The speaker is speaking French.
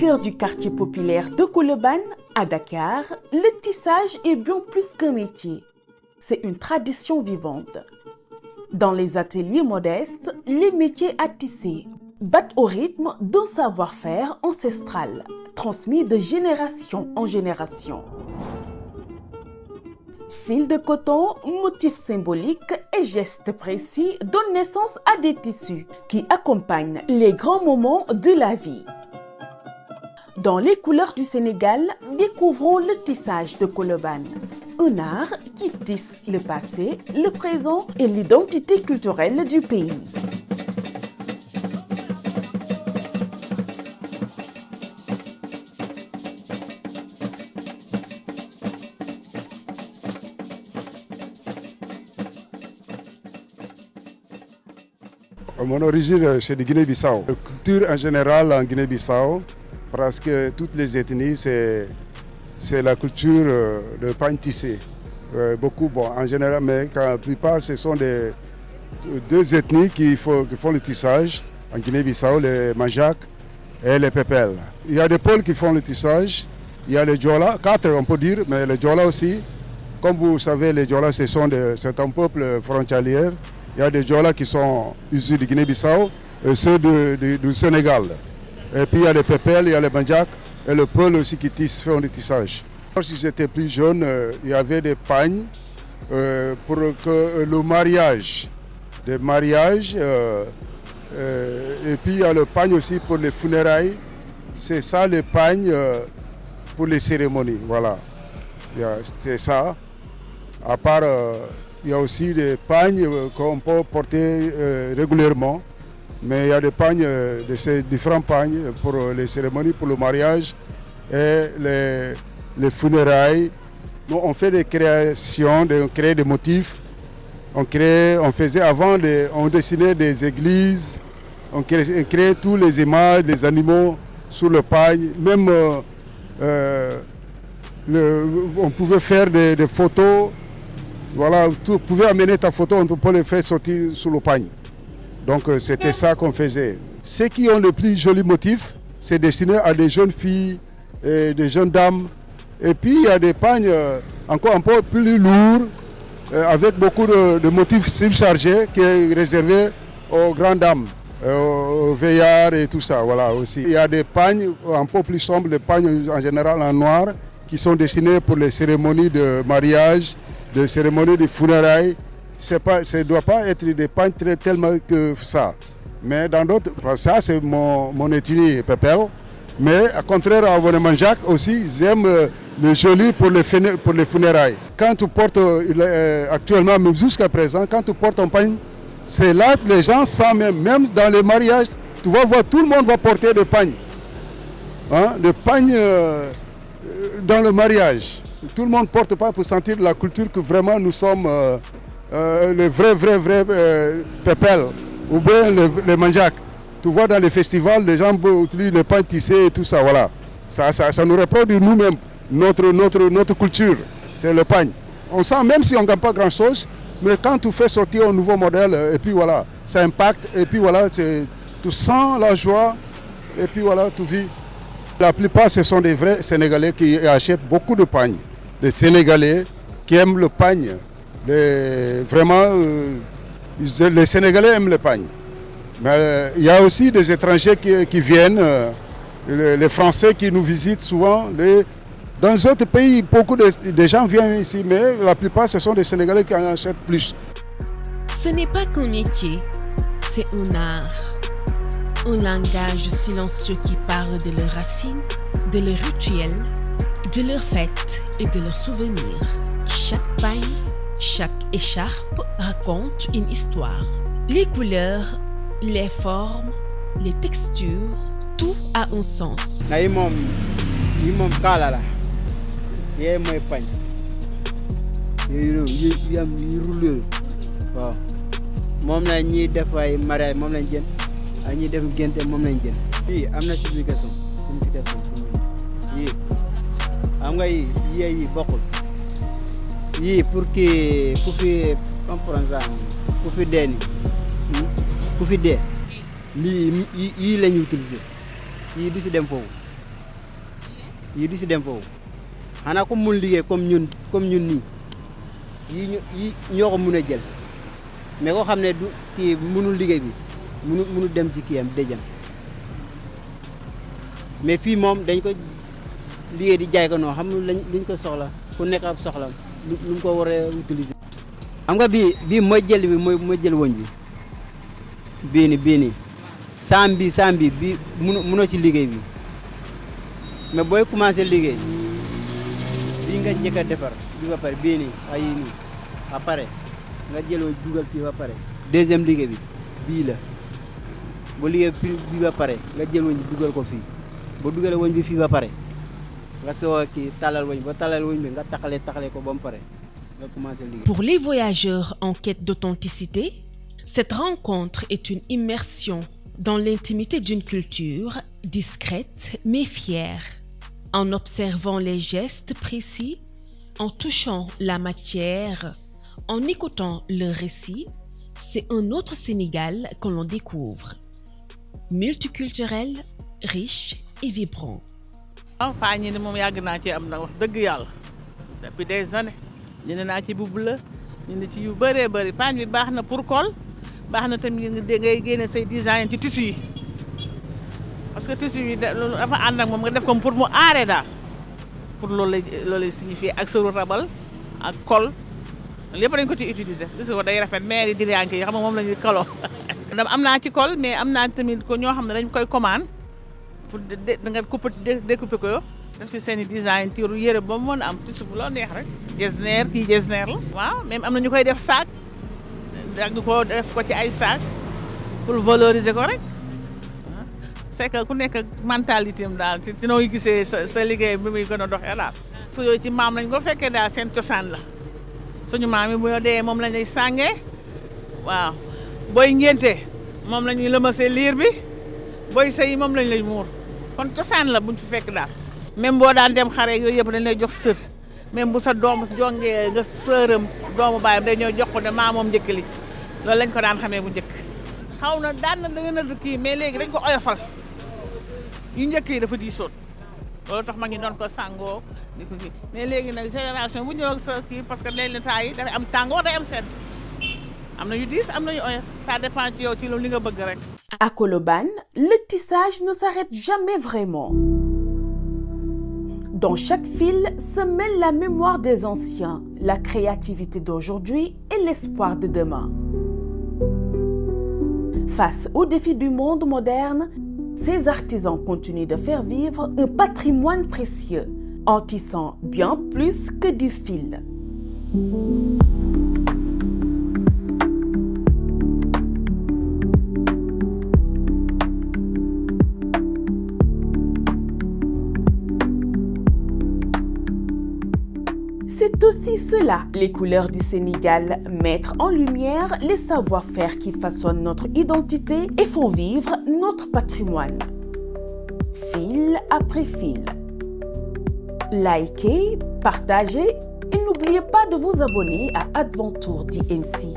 cœur du quartier populaire de Colobane, à Dakar, le tissage est bien plus qu'un métier. C'est une tradition vivante. Dans les ateliers modestes, les métiers à tisser battent au rythme d'un savoir-faire ancestral, transmis de génération en génération. Fil de coton, motifs symboliques et gestes précis donnent naissance à des tissus qui accompagnent les grands moments de la vie. Dans les couleurs du Sénégal, découvrons le tissage de Colobane, un art qui tisse le passé, le présent et l'identité culturelle du pays. Mon origine, c'est de Guinée-Bissau. La culture en général en Guinée-Bissau, parce que toutes les ethnies, c'est la culture de pagne tissé. Beaucoup, en général, mais la plupart, ce sont deux ethnies qui font le tissage en Guinée-Bissau, les Manjak et les Pepel. Il y a des pôles qui font le tissage, il y a les Diola, 4 on peut dire, mais les Diola aussi. Comme vous savez, les Diola, c'est un peuple frontalier. Il y a des Diola qui sont issus de Guinée-Bissau et ceux du Sénégal. Et puis il y a les Pepel, il y a les Manjak et le Peul aussi qui font le tissage. Lorsque j'étais plus jeune, il y avait des pagnes pour que le mariage. Des mariages. Et puis il y a le pagne aussi pour les funérailles. C'est ça les pagnes pour les cérémonies. Voilà. C'est ça. À part, il y a aussi des pagnes qu'on peut porter régulièrement. Mais il y a des pagnes, ces différents pagnes pour les cérémonies, pour le mariage et les funérailles. Nous, on fait des créations, on crée des motifs. On faisait avant, on dessinait des églises, on créait tous les images, les animaux sur le pagne. Même on pouvait faire des photos. Voilà, tu pouvais amener ta photo, on peut les faire sortir sous le pagne. Donc c'était ça qu'on faisait. Ceux qui ont le plus joli motif, c'est destiné à des jeunes filles, et des jeunes dames. Et puis il y a des pagnes encore un peu plus lourds, avec beaucoup de motifs surchargés, qui est réservé aux grandes dames, aux veillards et tout ça. Voilà, aussi. Il y a des pagnes un peu plus sombres, des pagnes en général en noir, qui sont destinés pour les cérémonies de mariage, des cérémonies de funérailles. Ça ne doit pas être des pagnes tellement que ça. Mais dans d'autres, ça c'est mon ethnie Pepel. Mais à contraire à mon Manjak aussi, ils aiment le joli pour les funérailles. Quand tu portes, actuellement, même jusqu'à présent, quand tu portes un pagne, c'est là que les gens sentent même dans les mariages, tu vas voir, tout le monde va porter des pagnes. Hein, des pagnes dans le mariage. Tout le monde ne porte pas pour sentir la culture que vraiment nous sommes les vrais Pepel ou bien les Manjak. Tu vois dans les festivals, les gens utilisent les pagnes tissées et tout ça. Voilà. Ça nous reproduit nous-mêmes, notre culture. C'est le pagne. On sent même si on ne gagne pas grand-chose, mais quand tu fais sortir un nouveau modèle, et puis voilà, ça impacte, et puis voilà, tu sens la joie, et puis voilà, tu vis. La plupart, ce sont des vrais Sénégalais qui achètent beaucoup de pagnes. Des Sénégalais qui aiment le pagne. Vraiment, les Sénégalais aiment le pagne. Mais il y a aussi des étrangers qui viennent, les Français qui nous visitent souvent. Dans d'autres pays, beaucoup de gens viennent ici, mais la plupart, ce sont des Sénégalais qui en achètent plus. Ce n'est pas qu'un métier, c'est un art. Un langage silencieux qui parle de leurs racines, de leurs rituels, de leurs fêtes et de leurs souvenirs. Chaque pagne, chaque écharpe raconte une histoire. Les couleurs, les formes, les textures, tout a un sens. Pour que ku fi dee lii lañu utiliser yii du si dem foofu yi du si dem foofu xanaa comme mun liggéey comme ñun nii yi ñoo ko mun a jël mais koo xam ne du kii mënul liggéey bi mënu dem si kii am dëjëm mais fii moom dañ ko liggéey di jaay ko noonu xam luñ ko soxla ku nekk ab soxla lu mu ko war a utiliser. xam nga bii mooy jël bi mooy jël woñ bi bii nii saam bi bii mënoo ci liggéey bi mais booy commencé liggéey bii nga njëkk a defar bi ba pare bii nii ay nii ba pare nga jël woñ dugal fii ba pare deuxième liggéey bi bii la boo liggéey bii ba pare nga jël woñ bi dugal ko fii boo dugalee woñ bi fii ba pare nga soo kii talal woñ ba talal woñ bi nga taxale ko ba mu pare nga commencé liggéey. Pour les voyageurs en quête d'authenticité, cette rencontre est une immersion dans l'intimité d'une culture discrète mais fière. En observant les gestes précis, en touchant la matière, en écoutant le récit, c'est un autre Sénégal que l'on découvre. Multiculturel, riche et vibrant. waaw paa ñi ne moom yàgg naa ci am na wax dëgg yàlla depuis des années jënd naa ci bu bleu jënd ci yu bëree bëri paañ bi baax na pour col baax na tamit ngay génne say design ci tissu yi parce que tissu yi dafa ànd ak moom nga def ko pour mu aaree daal pour loolu lay signifier ak sëru rabal ak col lépp dañ ko ci utiliser gis nga ko day rafet maire yi diriyanke yi xam nga moom la ñuy kaloo am naa ci col mais am naa tamit ko ñoo xam ne dañ koy commande pour da nga découper ko def ci seen i design tiiru yëre ba mu mën a am tissu bu la neex rek jesner kii jesner la waaw même am na ñu koy def sac dagg ko def ko ci ay sac pour valoriser ko rek c'est que ku nekk mentalité am daal ci nooy gisee sa liggéey bi muy gën a doxee daal su yooyu ci maam lañ ko fekkee daal seen cosaan la suñu maam yi bu dee moom lañ lay sàngee waaw booy ngénte moom la ñuy lëmasee liir bi booy sëy moom lañ lay muur kon cosaan la buñ fi fekk daal même boo daan dem xare yooyu yëpp dañ lay jox sër même bu sa doom jongee nga sëram doomu baayam day ñëw jox ko ne maa moom njëkk li loolu lañ ko daan xamee bu njëkk xaw na daan na da ngeen a kii mais léegi dañ ko oyofal yu njëkk yi dafa diisoon loolu tax ma ngi doon ko sàngoo di ko kii mais léegi nag génération bu ñëw ak sa kii parce que léeg-léeg saa yi dafay am tàngoor day am sedd am na yu diis am na yu oyof ça dépend ci yow ci loolu li nga bëgg rek. À Colobane, le tissage ne s'arrête jamais vraiment. Dans chaque fil se mêle la mémoire des anciens, la créativité d'aujourd'hui et l'espoir de demain. Face aux défis du monde moderne, ces artisans continuent de faire vivre un patrimoine précieux, en tissant bien plus que du fil. C'est aussi cela, les couleurs du Sénégal, mettre en lumière les savoir-faire qui façonnent notre identité et font vivre notre patrimoine. Fil après fil. Likez, partagez et n'oubliez pas de vous abonner à Adventure DNC.